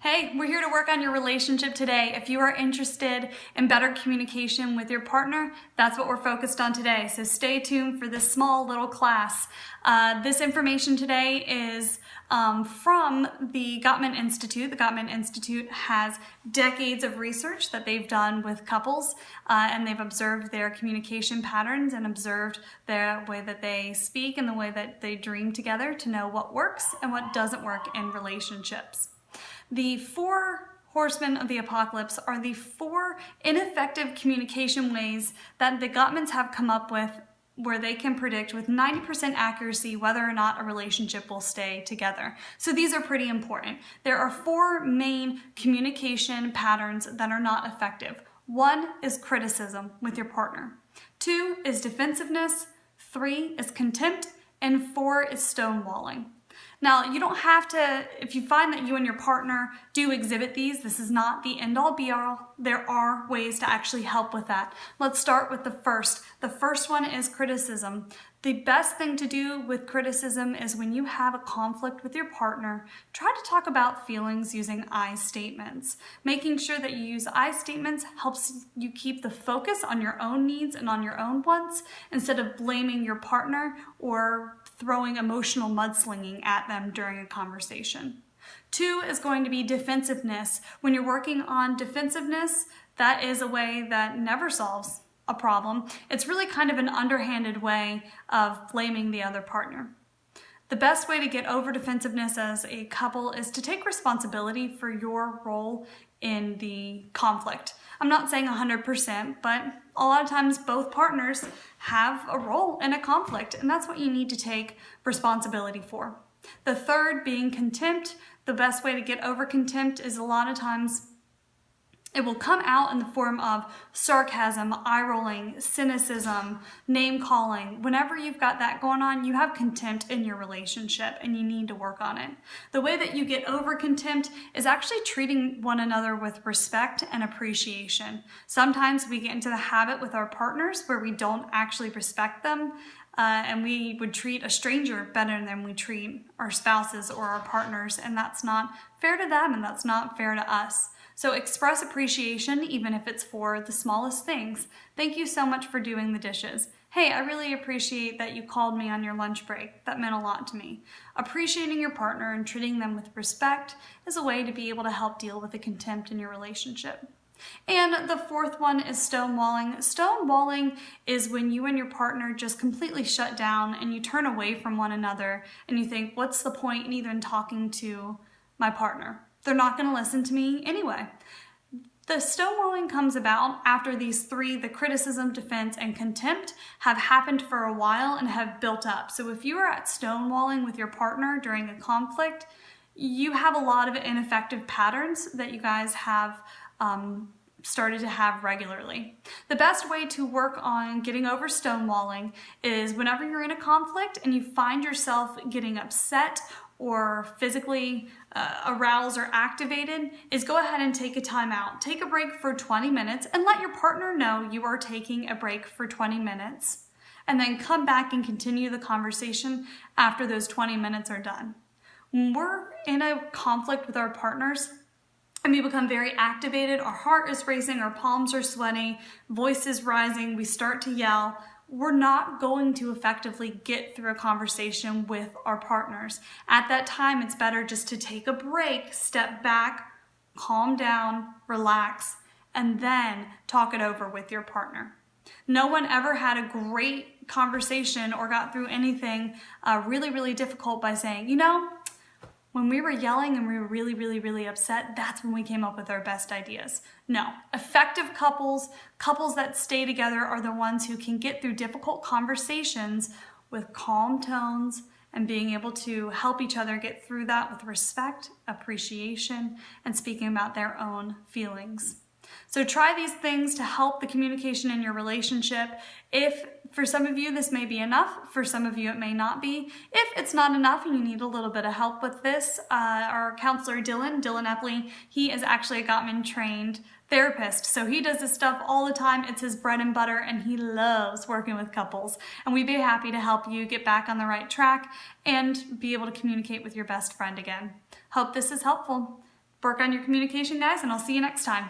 Hey, we're here to work on your relationship today. If you are interested in better communication with your partner, that's what we're focused on today. So stay tuned for this small little class. This information today is from the Gottman Institute. The Gottman Institute has decades of research that they've done with couples, and they've observed their communication patterns and observed the way that they speak and the way that they dream together to know what works and what doesn't work in relationships. The 4 horsemen of the apocalypse are the 4 ineffective communication ways that the Gottmans have come up with where they can predict with 90% accuracy whether or not a relationship will stay together. So these are pretty important. There are 4 main communication patterns that are not effective. 1 is criticism with your partner. 2 is defensiveness. 3 is contempt. And 4 is stonewalling. Now, you don't have to, if you find that you and your partner do exhibit these, this is not the end-all be-all. There are ways to actually help with that. Let's start with the first. The first one is criticism. The best thing to do with criticism is when you have a conflict with your partner, try to talk about feelings using I statements. Making sure that you use I statements helps you keep the focus on your own needs and on your own wants instead of blaming your partner or throwing emotional mudslinging at them during a conversation. 2 is going to be defensiveness. When you're working on defensiveness, that is a way that never solves a problem. It's really kind of an underhanded way of blaming the other partner. The best way to get over defensiveness as a couple is to take responsibility for your role in the conflict. I'm not saying 100%, but a lot of times both partners have a role in a conflict, and that's what you need to take responsibility for. The third being contempt. The best way to get over contempt is a lot of times it will come out in the form of sarcasm, eye-rolling, cynicism, name-calling. Whenever you've got that going on, you have contempt in your relationship and you need to work on it. The way that you get over contempt is actually treating one another with respect and appreciation. Sometimes we get into the habit with our partners where we don't actually respect them, and we would treat a stranger better than we treat our spouses or our partners, and that's not fair to them and that's not fair to us. So express appreciation, even if it's for the smallest things. Thank you so much for doing the dishes. Hey, I really appreciate that you called me on your lunch break. That meant a lot to me. Appreciating your partner and treating them with respect is a way to be able to help deal with the contempt in your relationship. And the 4th one is stonewalling. Stonewalling is when you and your partner just completely shut down and you turn away from one another and you think, what's the point in even talking to my partner? They're not going to listen to me anyway. The stonewalling comes about after these 3, the criticism, defense, and contempt, have happened for a while and have built up. So if you are at stonewalling with your partner during a conflict, you have a lot of ineffective patterns that you guys have started to have regularly. The best way to work on getting over stonewalling is whenever you're in a conflict and you find yourself getting upset or physically aroused or activated, is go ahead and take a time out. Take a break for 20 minutes and let your partner know you are taking a break for 20 minutes. And then come back and continue the conversation after those 20 minutes are done. When we're in a conflict with our partners and we become very activated, our heart is racing, our palms are sweating, voice is rising, we start to yell, we're not going to effectively get through a conversation with our partners. At that time, it's better just to take a break, step back, calm down, relax, and then talk it over with your partner. No one ever had a great conversation or got through anything really, really difficult by saying, you know, when we were yelling and we were really, really, really upset, that's when we came up with our best ideas. No, effective couples that stay together are the ones who can get through difficult conversations with calm tones and being able to help each other get through that with respect, appreciation, and speaking about their own feelings. So try these things to help the communication in your relationship. If for some of you this may be enough, for some of you it may not be. If it's not enough and you need a little bit of help with this, our counselor Dylan Epley, he is actually a Gottman trained therapist. So he does this stuff all the time. It's his bread and butter and he loves working with couples. And we'd be happy to help you get back on the right track and be able to communicate with your best friend again. Hope this is helpful. Work on your communication, guys, and I'll see you next time.